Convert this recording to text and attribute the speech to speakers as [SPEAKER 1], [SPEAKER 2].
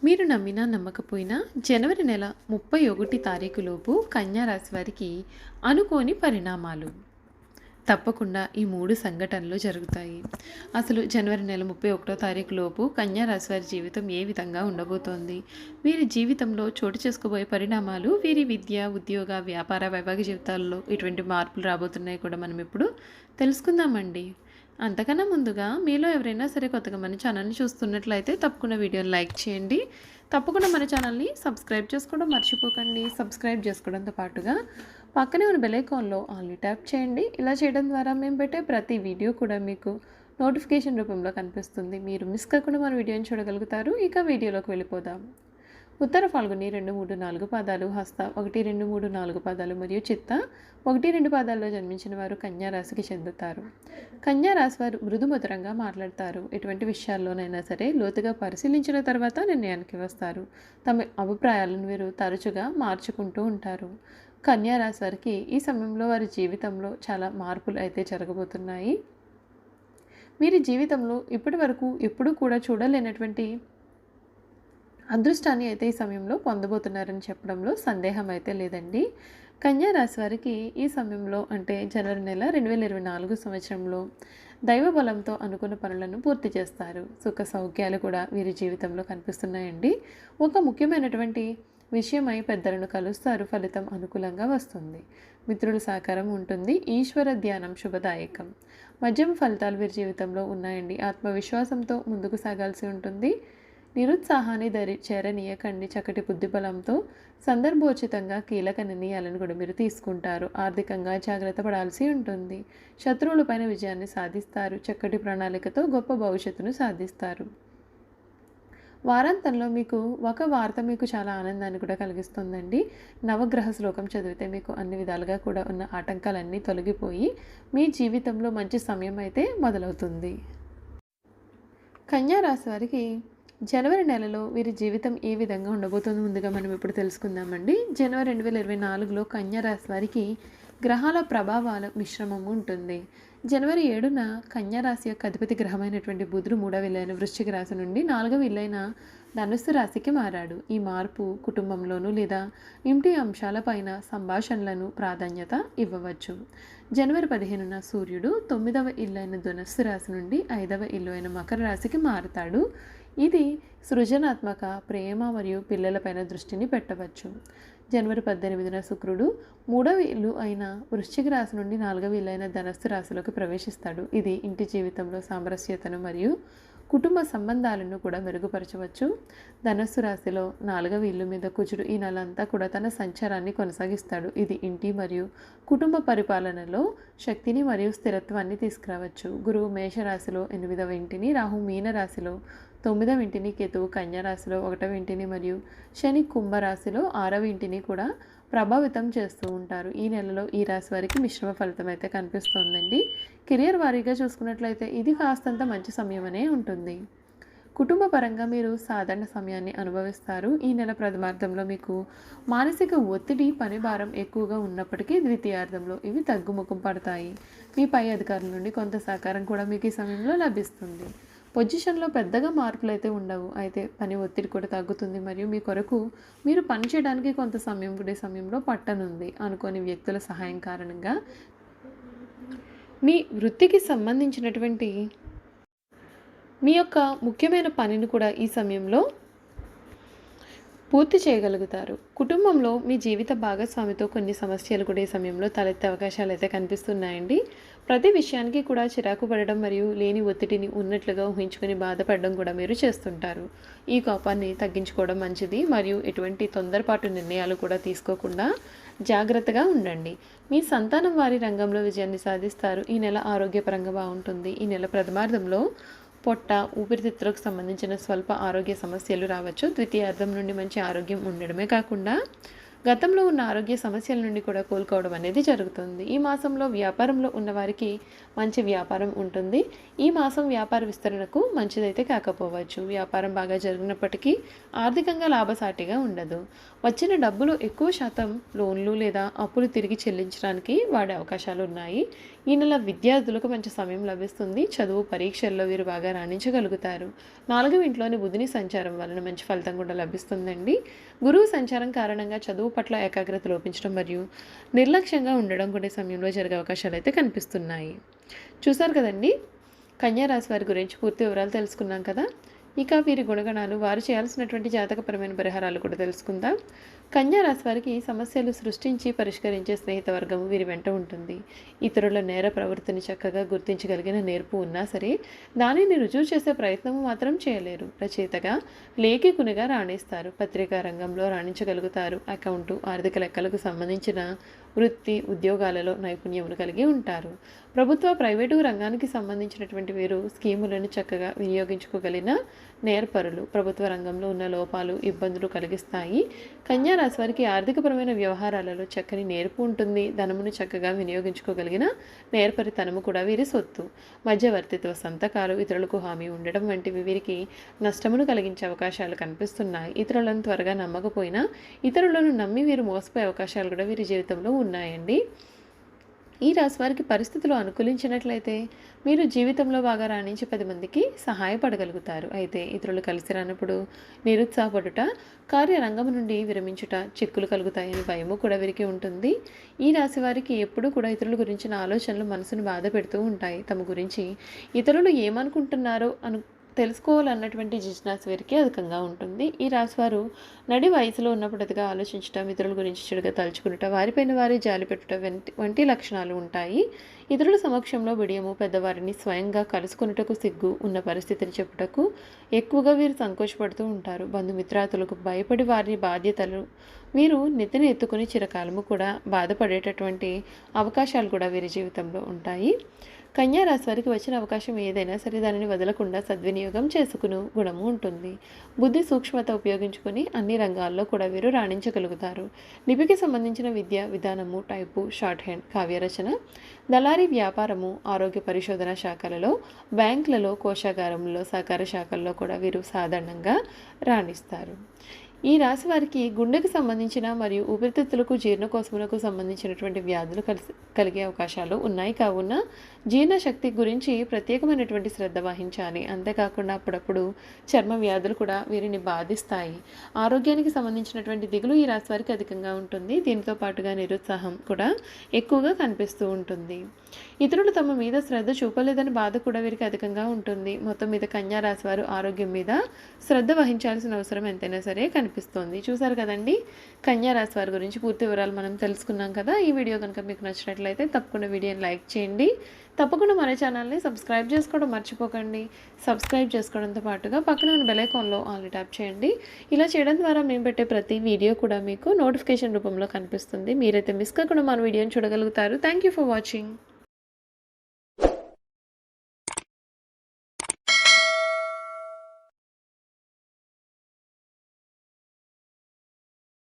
[SPEAKER 1] మీరు నమ్మినా నమ్మకపోయినా జనవరి నెల 31 తారీఖులోపు కన్యా రాశి వారికి అనుకోని పరిణామాలు తప్పకుండా ఈ 3 సంఘటనలు జరుగుతాయి. అసలు జనవరి నెల 31 తారీఖులోపు కన్యా రాశి వారి జీవితం ఏ విధంగా ఉండబోతోంది? వీరి జీవితంలో చోటు చేసుకోబోయే పరిణామాలు, వీరి విద్య, ఉద్యోగ, వ్యాపార, వైవాహిక జీవితాల్లో ఎటువంటి మార్పులు రాబోతున్నాయి కూడా మనం ఇప్పుడు తెలుసుకుందామండి. అంతకన్నా ముందుగా మీలో ఎవరైనా సరే కొత్తగా మన ఛానల్ని చూస్తున్నట్లయితే తప్పకుండా వీడియోని లైక్ చేయండి. తప్పకుండా మన ఛానల్ని సబ్స్క్రైబ్ చేసుకోవడం మర్చిపోకండి. సబ్స్క్రైబ్ చేసుకోవడంతో పాటుగా పక్కనే ఉన్న బెల్ ఐకాన్లో ఆల్ని ట్యాప్ చేయండి. ఇలా చేయడం ద్వారా మేము పెట్టే ప్రతి వీడియో కూడా మీకు నోటిఫికేషన్ రూపంలో కనిపిస్తుంది. మీరు మిస్ కాకుండా మన వీడియోని చూడగలుగుతారు. ఇక వీడియోలోకి వెళ్ళిపోదాం. ఉత్తర ఫాల్గుని 2, 3, 4 పాదాలు, హస్త 1, 2, 3, 4 పాదాలు మరియు చిత్త 1, 2 పాదాల్లో జన్మించిన వారు కన్యా రాశికి చెందుతారు. కన్యా రాశి వారు మృదు మధురంగా మాట్లాడతారు. ఎటువంటి విషయాల్లోనైనా సరే లోతుగా పరిశీలించిన తర్వాత నిర్ణయానికి వస్తారు. తమ అభిప్రాయాలను వీరు తరచుగా మార్చుకుంటూ ఉంటారు. కన్యా రాశి వారికి ఈ సమయంలో వారి జీవితంలో చాలా మార్పులు అయితే జరగబోతున్నాయి. వీరి జీవితంలో ఇప్పటి వరకు ఎప్పుడూ కూడా చూడలేనటువంటి అదృష్టాన్ని అయితే ఈ సమయంలో పొందబోతున్నారని చెప్పడంలో సందేహం అయితే లేదండి. కన్యా రాశి వారికి ఈ సమయంలో అంటే జనవరి నెల 2024 సంవత్సరంలో దైవ బలంతో అనుకున్న పనులను పూర్తి చేస్తారు. సుఖ సౌఖ్యాలు కూడా వీరి జీవితంలో కనిపిస్తున్నాయండి. ఒక ముఖ్యమైనటువంటి విషయమై పెద్దలను కలుస్తారు. ఫలితం అనుకూలంగా వస్తుంది. మిత్రుల సహకారం ఉంటుంది. ఈశ్వర ధ్యానం శుభదాయకం. మధ్యమ ఫలితాలు వీరి జీవితంలో ఉన్నాయండి. ఆత్మవిశ్వాసంతో ముందుకు సాగాల్సి ఉంటుంది. నిరుత్సాహాన్ని చేరనీయకండి. చక్కటి బుద్ధిబలంతో సందర్భోచితంగా కీలక నిర్ణయాలను కూడా మీరు తీసుకుంటారు. ఆర్థికంగా జాగ్రత్త పడాల్సి ఉంటుంది. శత్రువులపైన విజయాన్ని సాధిస్తారు. చక్కటి ప్రణాళికతో గొప్ప భవిష్యత్తును సాధిస్తారు. వారాంతంలో మీకు ఒక వార్త మీకు చాలా ఆనందాన్ని కూడా కలిగిస్తుందండి. నవగ్రహ శ్లోకం చదివితే మీకు అన్ని విధాలుగా కూడా ఉన్న ఆటంకాలన్నీ తొలగిపోయి మీ జీవితంలో మంచి సమయం అయితే మొదలవుతుంది. కన్యా రాశి వారికి జనవరి నెలలో వీరి జీవితం ఏ విధంగా ఉండబోతుందో ముందుగా మనం ఇప్పుడు తెలుసుకుందామండి. జనవరి 2024లో కన్యా రాశి వారికి గ్రహాల ప్రభావాల మిశ్రమము ఉంటుంది. జనవరి 7న కన్యా రాశి యొక్క అధిపతి గ్రహమైనటువంటి బుధుడు 3వ ఇల్లైన వృశ్చిక రాశి నుండి 4వ ఇల్లైన ధనుస్సు రాశికి మారాడు. ఈ మార్పు కుటుంబంలోనూ లేదా ఇంటి అంశాలపైన సంభాషణలను ప్రాధాన్యత ఇవ్వవచ్చు. జనవరి 15న సూర్యుడు 9వ ఇల్లైన ధనుస్సు రాశి నుండి 5వ ఇల్లు అయిన మకర రాశికి మారుతాడు. ఇది సృజనాత్మక, ప్రేమ మరియు పిల్లలపైన దృష్టిని పెట్టవచ్చు. జనవరి 18న శుక్రుడు 3వ ఇల్లు అయిన వృశ్చిక రాశి నుండి 4వ ఇల్లు అయిన ధనస్సు రాశిలోకి ప్రవేశిస్తాడు. ఇది ఇంటి జీవితంలో సామరస్యతను మరియు కుటుంబ సంబంధాలను కూడా మెరుగుపరచవచ్చు. ధనస్సు రాశిలో 4వ ఇల్లు మీద కుజుడు ఈ నెలంతా కూడా తన సంచారాన్ని కొనసాగిస్తాడు. ఇది ఇంటి మరియు కుటుంబ పరిపాలనలో శక్తిని మరియు స్థిరత్వాన్ని తీసుకురావచ్చు. గురువు మేషరాశిలో 8వ ఇంటిని, రాహు మీన రాశిలో 9వ ఇంటిని, కేతువు కన్యా రాశిలో 1వ ఇంటిని మరియు శని కుంభరాశిలో 6వ ఇంటిని కూడా ప్రభావితం చేస్తూ ఉంటారు. ఈ నెలలో ఈ రాశి వారికి మిశ్రమ ఫలితం అయితే కనిపిస్తోందండి. కెరియర్ వారీగా చూసుకున్నట్లయితే ఇది కాస్తంత మంచి సమయమనే ఉంటుంది. కుటుంబ పరంగా మీరు సాధారణ సమయాన్ని అనుభవిస్తారు. ఈ నెల ప్రథమార్థంలో మీకు మానసిక ఒత్తిడి, పని భారం ఎక్కువగా ఉన్నప్పటికీ ద్వితీయార్థంలో ఇవి తగ్గుముఖం పడతాయి. మీ పై అధికారుల నుండి కొంత సహకారం కూడా మీకు ఈ సమయంలో లభిస్తుంది. పొజిషన్లో పెద్దగా మార్పులు అయితే ఉండవు. అయితే పని ఒత్తిడి కూడా తగ్గుతుంది మరియు మీ కొరకు మీరు పని చేయడానికి కొంత సమయం కూడా సమయంలో పట్టనుంది. అనుకోని వ్యక్తుల సహాయం కారణంగా మీ వృత్తికి సంబంధించినటువంటి మీ యొక్క ముఖ్యమైన పనిని కూడా ఈ సమయంలో పూర్తి చేయగలుగుతారు. కుటుంబంలో మీ జీవిత భాగస్వామితో కొన్ని సమస్యలు కూడా ఈ సమయంలో తలెత్తే అవకాశాలు అయితే కనిపిస్తున్నాయండి. ప్రతి విషయానికి కూడా చిరాకు పడడం మరియు లేని ఒత్తిడిని ఉన్నట్లుగా ఊహించుకొని బాధపడడం కూడా మీరు చేస్తుంటారు. ఈ కోపాన్ని తగ్గించుకోవడం మంచిది మరియు ఎటువంటి తొందరపాటు నిర్ణయాలు కూడా తీసుకోకుండా జాగ్రత్తగా ఉండండి. మీ సంతానం వారి రంగంలో విజయాన్ని సాధిస్తారు. ఈ నెల ఆరోగ్యపరంగా బాగుంటుంది. ఈ నెల ప్రథమార్థంలో పొట్ట, ఊపిరితిత్తులకు సంబంధించిన స్వల్ప ఆరోగ్య సమస్యలు రావచ్చు. ద్వితీయార్థం నుండి మంచి ఆరోగ్యం ఉండడమే కాకుండా గతంలో ఉన్న ఆరోగ్య సమస్యల నుండి కూడా కోలుకోవడం అనేది జరుగుతుంది. ఈ మాసంలో వ్యాపారంలో ఉన్నవారికి మంచి వ్యాపారం ఉంటుంది. ఈ మాసం వ్యాపార విస్తరణకు మంచిదైతే కాకపోవచ్చు. వ్యాపారం బాగా జరిగినప్పటికీ ఆర్థికంగా లాభసాటిగా ఉండదు. వచ్చిన డబ్బులు ఎక్కువ శాతం లోన్లు లేదా అప్పులు తిరిగి చెల్లించడానికి వాడే అవకాశాలు ఉన్నాయి. ఈ నెల విద్యార్థులకు మంచి సమయం లభిస్తుంది. చదువు పరీక్షల్లో వీరు బాగా రాణించగలుగుతారు. 4వ ఇంట్లోని బుధుని సంచారం వలన మంచి ఫలితం కూడా లభిస్తుందండి. గురువు సంచారం కారణంగా చదువు పట్ల ఏకాగ్రత లోపించడం మరియు నిర్లక్ష్యంగా ఉండడం కూడా ఈ సమయంలో జరిగే అవకాశాలు అయితే కనిపిస్తున్నాయి. చూసారు కదండి, కన్యా రాశి వారి గురించి పూర్తి వివరాలు తెలుసుకున్నాం కదా. ఇక వీరి గుణగణాలు, వారు చేయాల్సినటువంటి జాతకపరమైన పరిహారాలు కూడా తెలుసుకుందాం. కన్యా రాశి వారికి సమస్యలు సృష్టించి పరిష్కరించే స్నేహిత వర్గము వీరి వెంట ఉంటుంది. ఇతరుల నేర ప్రవృత్తిని చక్కగా గుర్తించగలిగిన నేర్పు ఉన్నా సరే దానిని రుజువు చేసే ప్రయత్నం మాత్రం చేయలేరు. రచయితగా, లేఖికునిగా రాణిస్తారు. పత్రికా రంగంలో రాణించగలుగుతారు. అకౌంటు, ఆర్థిక లెక్కలకు సంబంధించిన వృత్తి, ఉద్యోగాలలో నైపుణ్యమును కలిగి ఉంటారు. ప్రభుత్వ, ప్రైవేటు రంగానికి సంబంధించినటువంటి వీరు స్కీములను చక్కగా వినియోగించుకోగలిగిన నేర్పరులు. ప్రభుత్వ రంగంలో ఉన్న లోపాలు, ఇబ్బందులు కలిగిస్తాయి. కన్యా రాశి వారికి ఆర్థికపరమైన వ్యవహారాలలో చక్కని నేర్పు ఉంటుంది. ధనమును చక్కగా వినియోగించుకోగలిగిన నేర్పరితనము కూడా వీరి సొత్తు. మధ్యవర్తిత్వ సంతకాలు, ఇతరులకు హామీ ఉండడం వంటివి వీరికి నష్టమును కలిగించే అవకాశాలు కనిపిస్తున్నాయి. ఇతరులను త్వరగా నమ్మకపోయినా ఇతరులను నమ్మి వీరు మోసపోయే అవకాశాలు కూడా వీరి జీవితంలో ఉన్నాయండి. ఈ రాశి వారికి పరిస్థితులు అనుకూలించినట్లయితే మీరు జీవితంలో బాగా రాణించి 10 మందికి సహాయపడగలుగుతారు. అయితే ఇతరులు కలిసి రానప్పుడు నిరుత్సాహపడుట, కార్యరంగం నుండి విరమించుట, చిక్కులు కలుగుతాయని భయము కూడా వీరికి ఉంటుంది. ఈ రాశి వారికి ఎప్పుడూ కూడా ఇతరుల గురించిన ఆలోచనలు మనసును బాధ పెడుతూ ఉంటాయి. తమ గురించి ఇతరులు ఏమనుకుంటున్నారో తెలుసుకోవాలన్నటువంటి జిజ్ఞాస వీరికి అధికంగా ఉంటుంది. ఈ రాశివారు నడి వయసులో ఉన్నప్పుడు అతిగా ఆలోచించటం, ఇతరుల గురించి చెడుగా తలుచుకునటం, వారిపైన వారి జాలి పెట్టుట వంటి లక్షణాలు ఉంటాయి. ఇతరుల సమక్షంలో బిడియము, పెద్దవారిని స్వయంగా కలుసుకున్నటకు సిగ్గు ఉన్న పరిస్థితిని చెప్పుటకు ఎక్కువగా వీరు సంకోచపడుతూ ఉంటారు. బంధుమిత్రాతులకు భయపడి వారి బాధ్యతలు వీరు నెత్తిన ఎత్తుకుని చిరకాలము కూడా బాధపడేటటువంటి అవకాశాలు కూడా వీరి జీవితంలో ఉంటాయి. కన్యా రాశి వారికి వచ్చిన అవకాశం ఏదైనా సరే దానిని వదలకుండా సద్వినియోగం చేసుకుని గుణము ఉంటుంది. బుద్ధి సూక్ష్మత ఉపయోగించుకొని అన్ని రంగాల్లో కూడా వీరు రాణించగలుగుతారు. లిపికి సంబంధించిన విద్య విధానము, టైపు, షార్ట్ హ్యాండ్, కావ్యరచన, దళారీ వ్యాపారము, ఆరోగ్య పరిశోధన శాఖలలో, బ్యాంకులలో, కోశాగారంలో, సహకార శాఖల్లో కూడా వీరు సాధారణంగా రాణిస్తారు. ఈ రాశి వారికి గుండెకు సంబంధించిన మరియు ఊపిరితిత్తులకు, జీర్ణకోశములకు సంబంధించినటువంటి వ్యాధులు కలిగే అవకాశాలు ఉన్నాయి. కావున జీర్ణశక్తి గురించి ప్రత్యేకమైనటువంటి శ్రద్ధ వహించాలి. అంతేకాకుండా అప్పుడప్పుడు చర్మ వ్యాధులు కూడా వీరిని బాధిస్తాయి. ఆరోగ్యానికి సంబంధించినటువంటి దిగులు ఈ రాశి వారికి అధికంగా ఉంటుంది. దీనితో పాటుగా నిరుత్సాహం కూడా ఎక్కువగా కనిపిస్తూ ఉంటుంది. ఇతరులు తమ మీద శ్రద్ధ చూపలేదని బాధ కూడా వీరికి అధికంగా ఉంటుంది. మొత్తం మీద కన్యా రాశి వారు ఆరోగ్యం మీద శ్రద్ధ వహించాల్సిన అవసరం ఎంతైనా సరే కనిపిస్తుంది. చూసారు కదండి, కన్యా రాశి వారి గురించి పూర్తి వివరాలు మనం తెలుసుకున్నాం కదా. ఈ వీడియో కనుక మీకు నచ్చినట్లయితే తప్పకుండా వీడియోని లైక్ చేయండి. తప్పకుండా మన ఛానల్ని సబ్స్క్రైబ్ చేసుకోవడం మర్చిపోకండి. సబ్స్క్రైబ్ చేసుకోవడంతో పాటుగా పక్కన ఉన్న బెల్ ఐకాన్లో ఆల్ని ట్యాప్ చేయండి. ఇలా చేయడం ద్వారా మేము పెట్టే ప్రతి వీడియో కూడా మీకు నోటిఫికేషన్ రూపంలో కనిపిస్తుంది. మీరైతే మిస్ కాకుండా మన వీడియోని చూడగలుగుతారు. Thank you for watching.